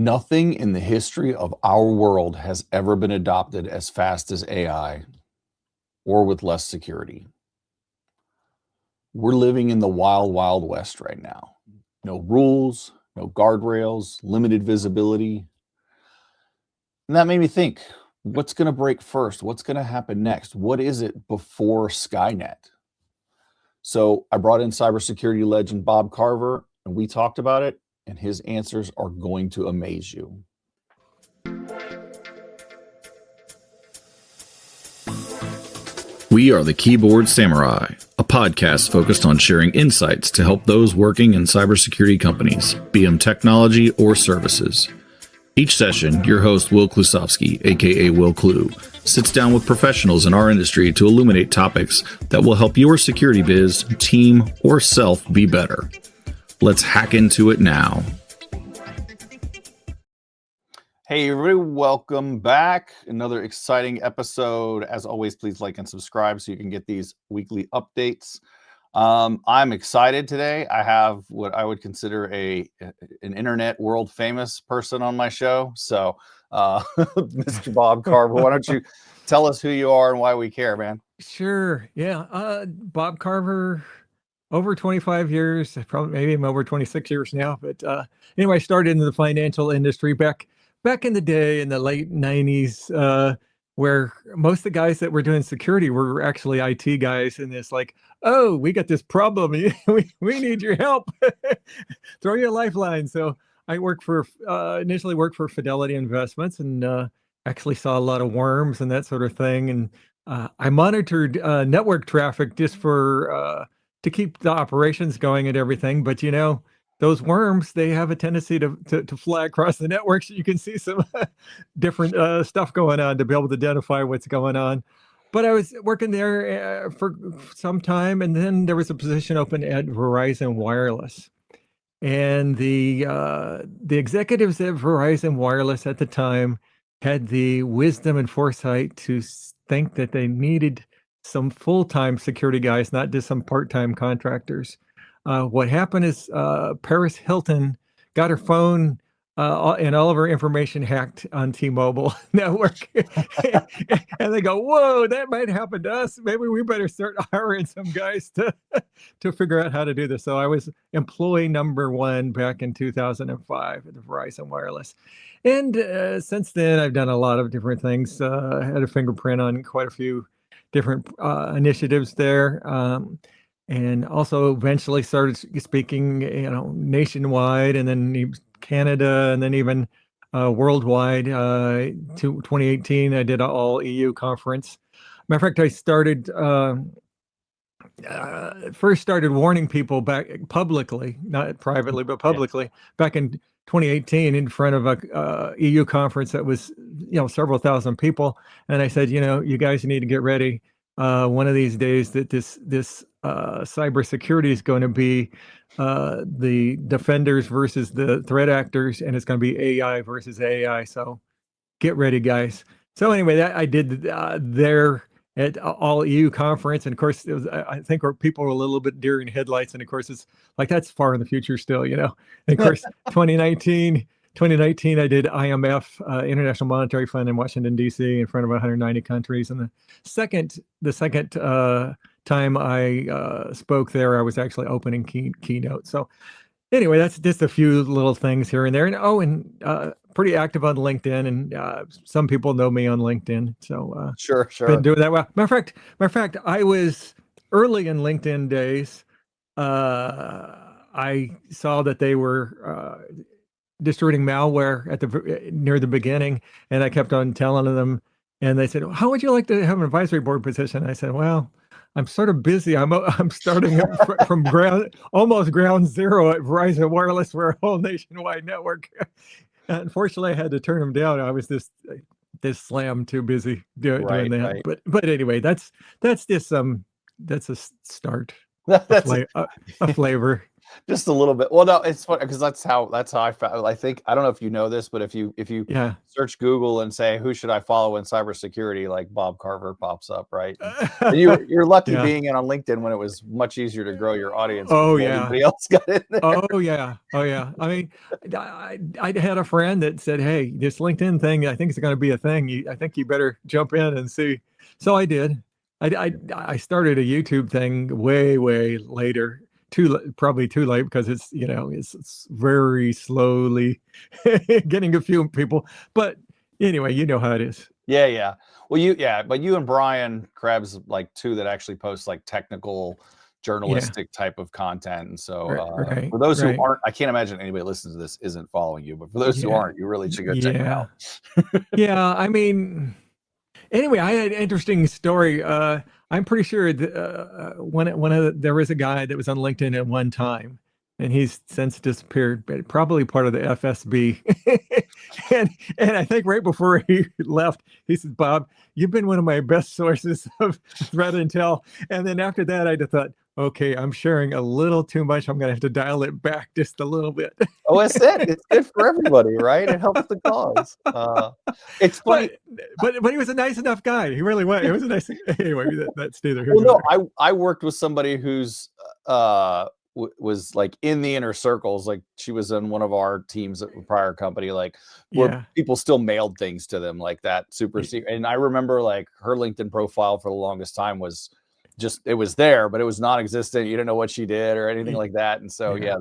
Nothing in the history of our world has ever been adopted as fast as AI or with less security. We're living in the wild, wild west right now. No rules, no guardrails, limited visibility. And that made me think, what's going to break first? What's going to happen next? What is it before Skynet? So I brought in cybersecurity legend Bob Carver, and we talked about it, and his answers are going to amaze you. We are the Keyboard Samurai, a podcast focused on sharing insights to help those working in cybersecurity companies, be them technology or services. Each session, your host, Will Klusovsky, aka Will Clue, sits down with professionals in our industry to illuminate topics that will help your security biz, team, or self be better. Let's hack into it now. Hey everybody, welcome back. Another exciting episode. As always, please like and subscribe so you can get these weekly updates. I'm excited today. I have what I would consider an internet world famous person on my show. So Mr. Bob Carver, why don't you tell us who you are and why we care, man? Sure. Yeah. Bob Carver, over 25 years, probably maybe I'm over 26 years now. But anyway, I started in the financial industry back in the day in the late 90s, where most of the guys that were doing security were actually IT guys. And it's like, oh, we got this problem. we need your help. Throw you a lifeline. So I initially worked for Fidelity Investments and actually saw a lot of worms and that sort of thing. And I monitored network traffic just for to keep the operations going and everything. But those worms, they have a tendency to fly across the network, so you can see some different stuff going on to be able to identify what's going on. But I was working there for some time, and then there was a position open at Verizon Wireless. And the executives at Verizon Wireless at the time had the wisdom and foresight to think that they needed some full-time security guys, not just some part-time contractors. What happened is Paris Hilton got her phone and all of her information hacked on T-Mobile network. And they go, whoa, that might happen to us. Maybe we better start hiring some guys to figure out how to do this. So I was employee number one back in 2005 at the Verizon Wireless. And since then, I've done a lot of different things. Had a fingerprint on quite a few different initiatives there. And also eventually started speaking, nationwide, and then Canada, and then even worldwide. To 2018, I did an all EU conference. Matter of fact, I first started warning people back publicly, not privately, but publicly, back in 2018 in front of a EU conference that was, several thousand people. And I said, you guys need to get ready. One of these days that this cybersecurity is going to be the defenders versus the threat actors, and it's going to be AI versus AI. So get ready, guys. So anyway, that I did there at all EU conference, and of course, it was, I think people were a little bit deer in headlights, and of course, it's like that's far in the future still, And of course, 2019, I did IMF, International Monetary Fund in Washington, D.C. in front of 190 countries. And the second time I spoke there, I was actually opening keynote. So anyway, that's just a few little things here and there. And pretty active on LinkedIn, and some people know me on LinkedIn. So sure. Been doing that well. Matter of fact, I was early in LinkedIn days. I saw that they were distributing malware near the beginning, and I kept on telling them, and they said, how would you like to have an advisory board position? I said, well, I'm sort of busy. I'm starting from almost ground zero at Verizon Wireless. We're a whole nationwide network. Unfortunately, I had to turn them down. I was this slam too busy doing that. Right. But anyway, that's just that's a start, a flavor. Just a little bit. Well, no, it's funny because that's how I found. I think I don't know if you know this, but if you Yeah. search Google and say who should I follow in cybersecurity, like Bob Carver pops up, right? And you're lucky Yeah. being in on LinkedIn when it was much easier to grow your audience Oh before yeah. anybody else got in there. Oh yeah. Oh yeah. I mean, I had a friend that said, "Hey, this LinkedIn thing, I think it's going to be a thing. I think you better jump in and see." So I did. I started a YouTube thing way later. Probably too late because it's very slowly getting a few people. But anyway, you know how it is. Yeah. Well, but you and Brian Krebs like two that actually post like technical journalistic type of content. And so Right. for those who Right. aren't, I can't imagine anybody listening to this isn't following you, but for those who aren't, you really should go check it Yeah. out. Yeah. I mean, anyway, I had an interesting story. I'm pretty sure there was a guy that was on LinkedIn at one time, and he's since disappeared, but probably part of the FSB. and I think right before he left, he said, "Bob, you've been one of my best sources of threat intel." And then after that, I just thought, okay, I'm sharing a little too much. I'm going to have to dial it back just a little bit. Oh, it's it. It's good for everybody, right? It helps the cause. It's funny. But he was a nice enough guy. He really was. It was a nice. Anyway, that's neither here Well, nor no, there. I worked with somebody who's was like in the inner circles. Like she was in one of our teams at a prior company, like where Yeah. people still mailed things to them like that super secret. And I remember like her LinkedIn profile for the longest time was just it was there, but it was non-existent. You didn't know what she did or anything like that. And so Yeah.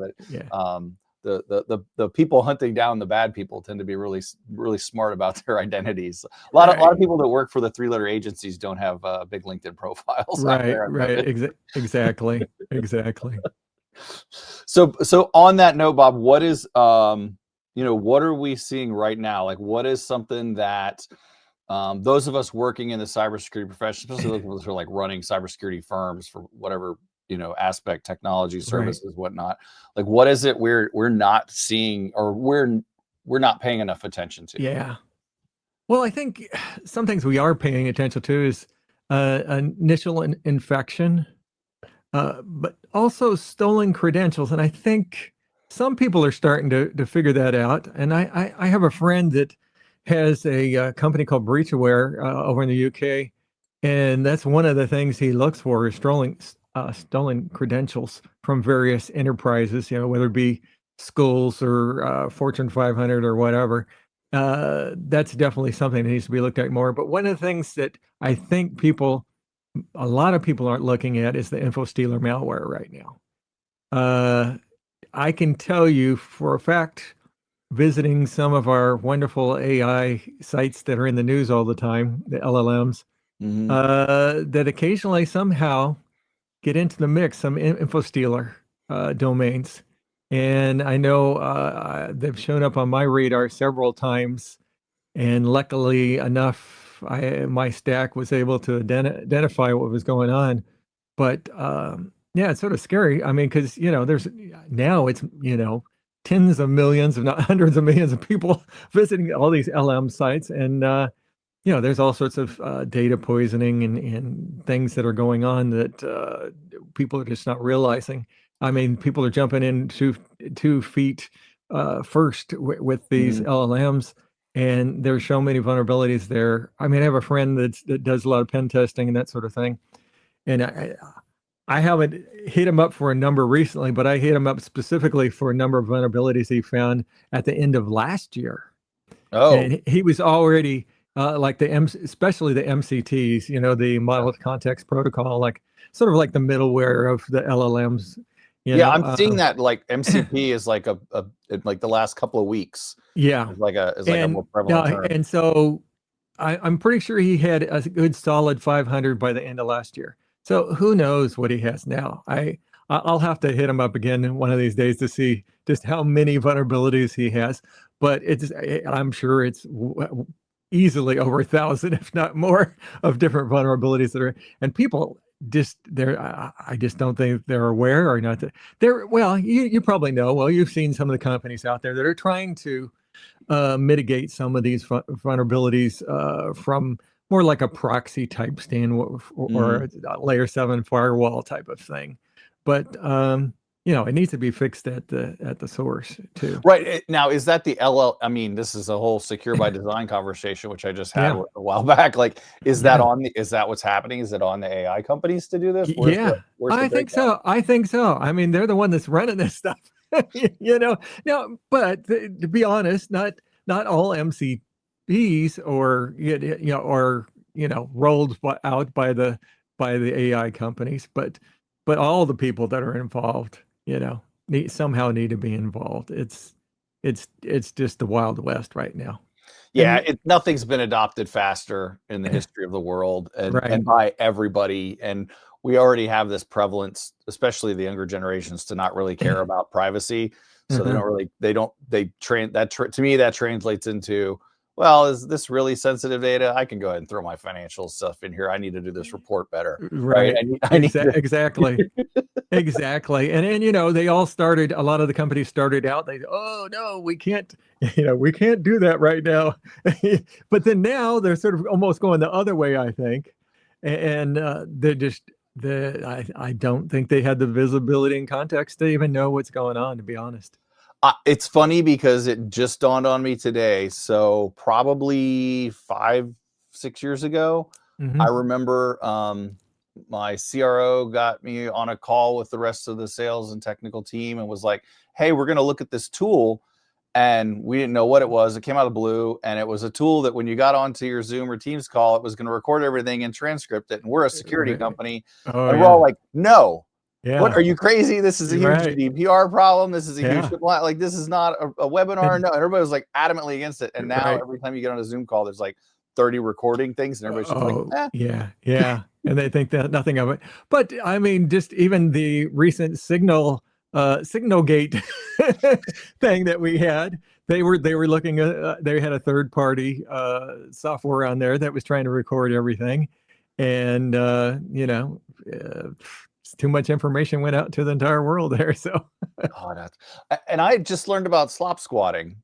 the people hunting down the bad people tend to be really smart about their identities. A lot of people that work for the 3-letter agencies don't have big LinkedIn profiles out there. Exactly. So on that note, Bob, what is what are we seeing right now? Like what is something that those of us working in the cybersecurity profession, especially those of us who are like running cybersecurity firms for whatever aspect, technology, services, whatnot, like what is it we're not seeing or we're not paying enough attention to? Yeah. Well, I think some things we are paying attention to is initial infection, but also stolen credentials. And I think some people are starting to figure that out. And I have a friend that has a company called Breachaware over in the UK. And that's one of the things he looks for is stolen credentials from various enterprises, whether it be schools or Fortune 500 or whatever. That's definitely something that needs to be looked at more. But one of the things that I think a lot of people aren't looking at is the InfoStealer malware right now. I can tell you for a fact, visiting some of our wonderful AI sites that are in the news all the time, the LLMs, that occasionally somehow get into the mix, some InfoStealer domains. And I know they've shown up on my radar several times. And luckily enough, my stack was able to identify what was going on. But yeah, it's sort of scary. I mean, because, there's now it's, tens of millions, if not hundreds of millions of people visiting all these LM sites. And, there's all sorts of data poisoning and things that are going on that people are just not realizing. I mean, people are jumping in 2 feet first with these LLMs, and there's so many vulnerabilities there. I mean, I have a friend that does a lot of pen testing and that sort of thing, and I haven't hit him up for a number recently, but I hit him up specifically for a number of vulnerabilities he found at the end of last year. Oh, and he was already like especially the MCTs, the model context protocol, like sort of like the middleware of the LLMs. I'm seeing that like MCP is like like the last couple of weeks. Yeah, is like a more prevalent term. And so I'm pretty sure he had a good solid 500 by the end of last year. So who knows what he has now? I'll have to hit him up again one of these days to see just how many vulnerabilities he has. But I'm sure it's easily over 1,000, if not more, of different vulnerabilities that are, and people I just don't think they're aware or not. Well, you probably know. Well, you've seen some of the companies out there that are trying to mitigate some of these vulnerabilities from more like a proxy type stand or a layer 7 firewall type of thing. But it needs to be fixed at the source too. Right. Now, is that the I mean, this is a whole secure by design conversation, which I just had Yeah. a while back. Like, is that Yeah. is that what's happening? Is it on the AI companies to do this? Yeah, Where's the I think breakdown? so. I think so. I mean, they're the one that's running this stuff. Now, but to be honest, not all MCPs rolled out by the AI companies, but all the people that are involved, somehow need to be involved. It's just the Wild West right now. And Yeah, nothing's been adopted faster in the history of the world, and right. by everybody. And we already have this prevalence, especially the younger generations, to not really care about privacy. So they Uh-huh. don't really, to me, that translates into, well, is this really sensitive data? I can go ahead and throw my financial stuff in here. I need to do this report better, right? Right. I need to. Exactly. Exactly. And they all started, a lot of the companies started out, oh no, we can't, we can't do that right now. But then now they're sort of almost going the other way, I think. And they're just I don't think they had the visibility and context to even know what's going on, to be honest. It's funny because it just dawned on me today. So probably 5, 6 years ago, I Hmm. remember my CRO got me on a call with the rest of the sales and technical team and was like, hey, we're going to look at this tool. And we didn't know what it was. It came out of the blue, and it was a tool that when you got onto your Zoom or Teams call, it was going to record everything and transcript it. And we're a security Right. company. Oh And we're all yeah. like, no. What, Yeah. are you crazy? This is a You're huge right. GDPR problem. This is a huge Yeah. like, this is not a webinar. And No, everybody was like adamantly against it. And now right. every time you get on a Zoom call, there's like 30 recording things, and everybody's just like, Oh, eh. yeah, yeah, and they think that nothing of it. But I mean, just even the recent Signal Gate thing that we had, they were looking at, they had a third party software on there that was trying to record everything, and too much information went out to the entire world there. So Oh, and I just learned about slop squatting.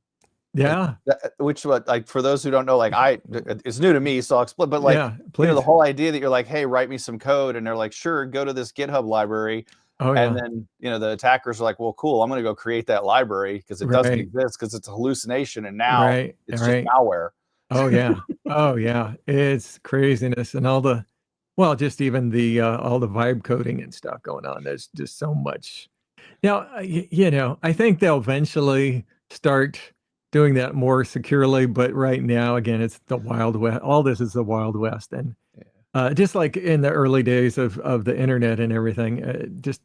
yeah, Which, like, for those who don't know, like, it's new to me, so I'll explain. But like, yeah, the please. whole idea that you're like, hey, write me some code, and they're like, sure, go to this GitHub library, Oh and yeah, then the attackers are like, well, cool, I'm going to go create that library because it doesn't right, exist because it's a hallucination, and now right, it's just right. malware. Oh yeah. Oh yeah. It's craziness and just even the all the vibe coding and stuff going on. There's just so much. Now, I think they'll eventually start doing that more securely, but right now, again, it's the Wild West. All this is the Wild West, and just like in the early days of the internet and everything, just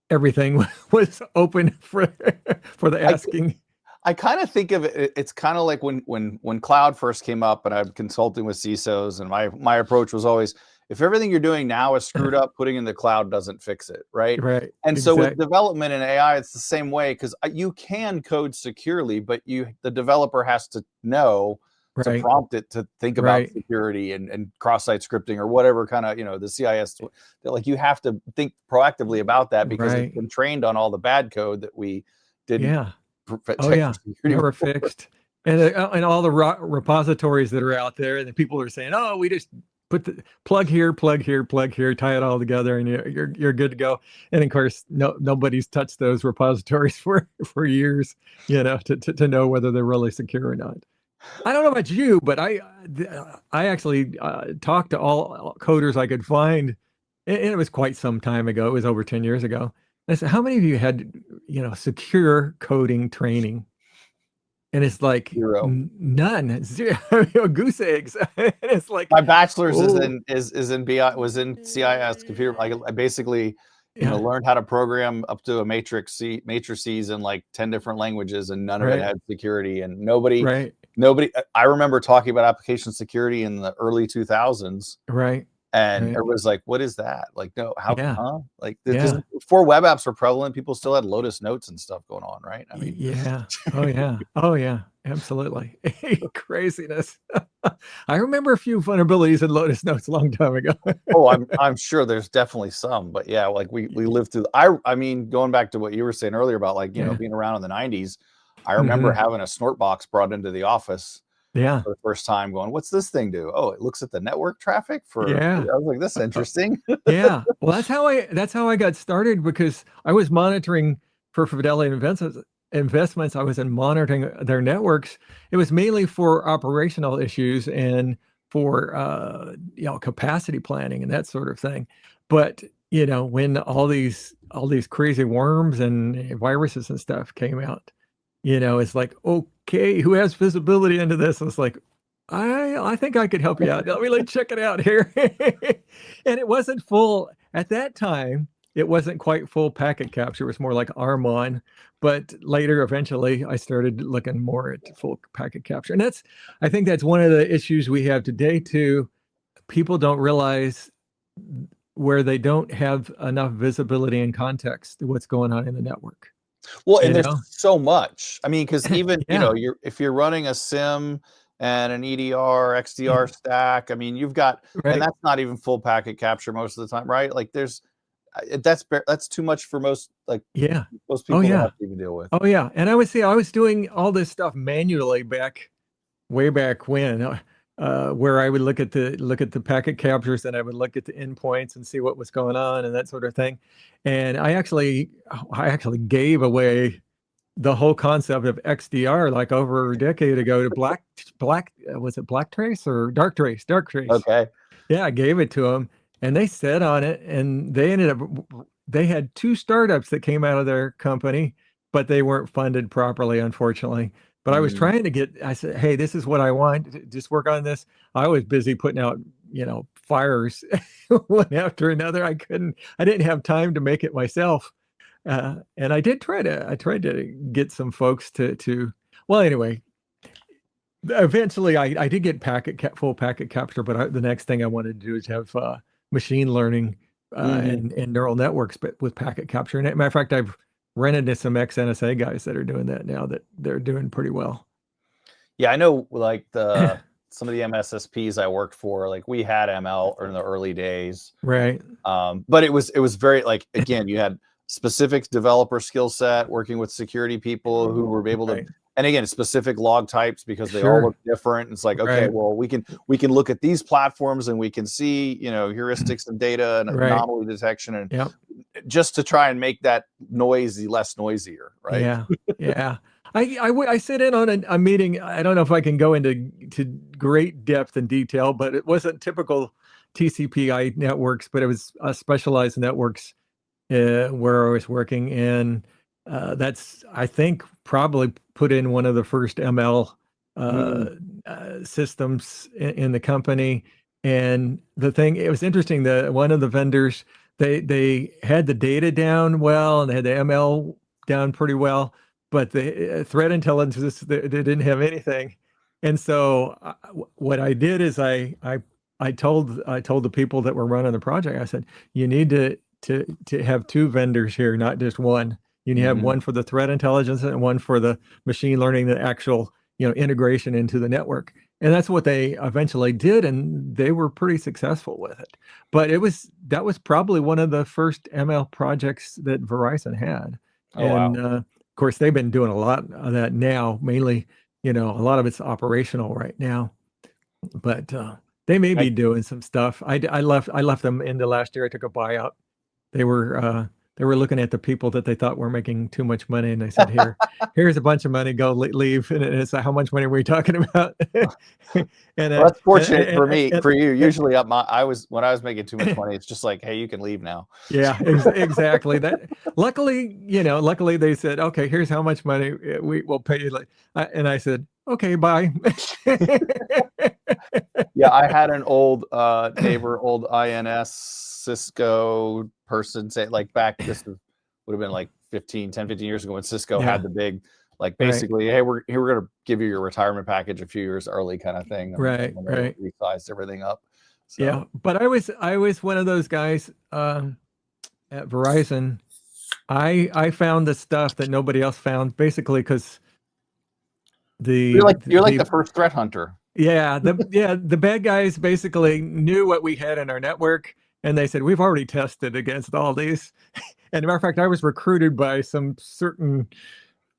everything was open for the I asking. I kind of think of it. It's kind of like when cloud first came up, and I'm consulting with CISOs, and my approach was always, if everything you're doing now is screwed up, putting in the cloud doesn't fix it, right? Right. And so with Exact. development in AI, it's the same way, because you can code securely, but the developer has to know to Right. prompt it to think about Right. security and cross-site scripting or whatever kind of the CIS. Like, you have to think proactively about that because it's Right. been trained on all the bad code that we didn't Yeah. Oh check for yeah, security never before. fixed. And all the repositories that are out there, and the people are saying, "Oh, we just put the plug here, plug here, plug here, tie it all together, and you're good to go." And of course, nobody's touched those repositories for years, to know whether they're really secure or not. I don't know about you, but I actually talked to all coders I could find, and it was quite some time ago. It was over 10 years ago. I said, "How many of you had, secure coding training?" And it's like, Zero. None, zero, goose eggs. And it's like, My bachelor's oh, is in BI was in CIS computer. I basically, yeah, learned how to program up to a matrices in like 10 different languages, and none of it right, had security. And nobody. I remember talking about application security in the early 2000s, right, and right. everybody's like, "What is that?" Like, no, how? Yeah, Huh? Like, because yeah, before web apps were prevalent, people still had Lotus Notes and stuff going on, right? I mean, yeah. Oh, yeah. Oh, yeah. Absolutely. Craziness. I remember a few vulnerabilities in Lotus Notes a long time ago. oh, I'm sure there's definitely some, but yeah, like we lived through. I mean, going back to what you were saying earlier about, like, Yeah. being around in the '90s, I remember Hmm. having a snort box brought into the office, Yeah. for the first time going, what's this thing do? Oh, it looks at the network traffic for, I Yeah. was like, this is interesting. Yeah. Well, that's how I got started, because I was monitoring for Fidelity investments. I was in monitoring their networks. It was mainly for operational issues and for capacity planning and that sort of thing. But when all these crazy worms and viruses and stuff came out, it's like, okay, who has visibility into this? It's like, I think I could help you out. Let me check it out here. And it wasn't full at that time. It wasn't quite full packet capture. It was more like Armon. But later, eventually, I started looking more at full packet capture. And I think that's one of the issues we have today too. People don't realize where they don't have enough visibility and context to what's going on in the network. Well, and You there's know? so much. I mean, because even, Yeah. if you're running a SIM and an EDR, XDR stack, I mean, you've got, and Right. that's not even full packet capture most of the time, right? Like that's too much for most Yeah. most Oh, people to yeah. have to even deal with. Oh, yeah. And I was doing all this stuff manually way back when, where I would look at the packet captures, and I would look at the endpoints and see what was going on and that sort of thing. And I actually gave away the whole concept of XDR like over a decade ago to was it Black Trace or Dark Trace? Dark Trace. Okay. Yeah, I gave it to them, and they sat on it, and they had 2 startups that came out of their company, but they weren't funded properly, unfortunately. But I was Mm. trying to I said, "Hey, this is what I want. Just work on this." I was busy putting out, fires one after another. I didn't have time to make it myself. And I tried to get some folks well, anyway, eventually I did get full packet capture, but the next thing I wanted to do is have machine learning Mhm. and neural networks, but with packet capture. And matter of fact, I've rented to some ex-NSA guys that are doing that now, that they're doing pretty well. Yeah, I know, like some of the MSSPs I worked for, like we had ML in the early days. Right. But it was very, like, again, you had specific developer skill set working with security people who were able to, Right. and again, specific log types because they all Sure. look different. It's like, okay, Right. well, we can look at these platforms and we can see, heuristics and data and Right. anomaly detection, and Yep. just to try and make that noisy less noisier, right? Yeah. Yeah. I sit in on a meeting. I don't know if I can go into great depth and detail, but it wasn't typical TCP/IP networks, but it was specialized networks where I was working. And that's, I think, probably put in one of the first ML Mm. systems in the company. And it was interesting that one of the vendors, they had the data down well and they had the ML down pretty well, but the threat intelligence, they didn't have anything. And so what I did is I told the people that were running the project, I said, you need to have 2 vendors here, not just one. You need to have Mhm. one for the threat intelligence and one for the machine learning, the actual integration into the network. And that's what they eventually did, and they were pretty successful with it. But that was probably one of the first ML projects that Verizon had. Oh, And wow. of course, they've been doing a lot of that now. Mainly, a lot of it's operational right now, but they may I be doing some stuff. I left them in the last year. I took a buyout. They were looking at the people that they thought were making too much money, and they said, here's a bunch of money, go leave." And it's like, how much money were we talking about? And Well, that's fortunate and, for you. and, Usually, when I was making too much money, it's just like, hey, you can leave now. yeah, exactly. Luckily they said, okay, here's how much money we will pay you. And I said, okay, bye. Yeah, I had an old neighbor, old INS Cisco person say, like, back, would have been like 10, 15 years ago when Cisco Yeah, had the big, like, right, basically, hey, we're going to give you your retirement package a few years early kind of thing. And right, when right. they resized everything up. Yeah, So, but I was one of those guys at Verizon. I found the stuff that nobody else found, basically because you're like the the first threat hunter. the bad guys basically knew what we had in our network, and they said, we've already tested against all these. And as a matter of fact, I was recruited by some certain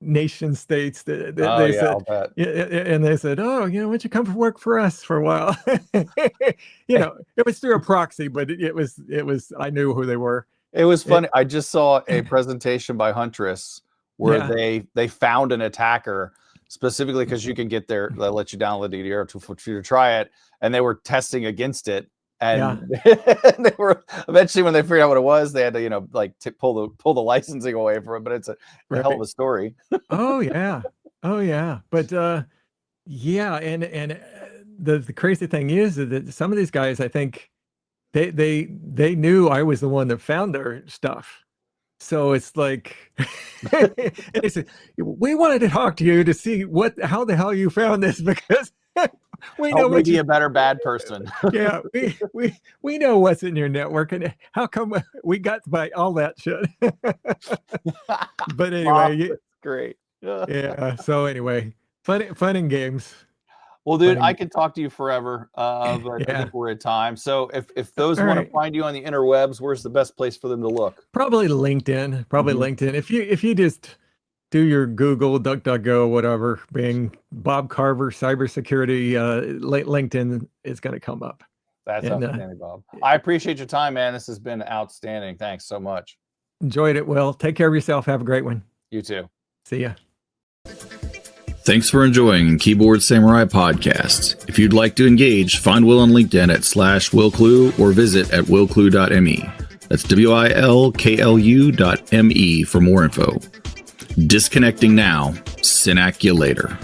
nation states that Oh they yeah, said, I'll bet. and they said, oh, why don't you come for work for us for a while? It was through a proxy, but it was I knew who they were. It was funny. I just saw a presentation by Huntress where they found an attacker specifically because you can get there. They let you download the DDR for you to try it, and they were testing against it. And they were eventually, when they figured out what it was, they had to pull the licensing away from it. But it's a hell of a story. Oh yeah, but and the crazy thing is that some of these guys, I think they knew I was the one that found their stuff. So it's like, and they said, we wanted to talk to you to see how the hell you found this, because we know maybe a better bad person. Yeah, we know what's in your network, and how come we got by all that shit. But anyway, that's great. Yeah. So anyway, fun and games. Well, dude, I could talk to you forever, but I think we're at time. So if those want to find you on the interwebs, where's the best place for them to look? Probably LinkedIn. LinkedIn. If you just do your Google, DuckDuckGo, whatever, Bing, Bob Carver, cybersecurity, LinkedIn is going to come up. That's outstanding, Bob. I appreciate your time, man. This has been outstanding. Thanks so much. Enjoyed it. Well, take care of yourself. Have a great one. You too. See ya. Thanks for enjoying Keyboard Samurai Podcasts. If you'd like to engage, find Will on LinkedIn at /WillClue or visit at willclue.me. That's WILKLU.me for more info. Disconnecting now. Synac you later.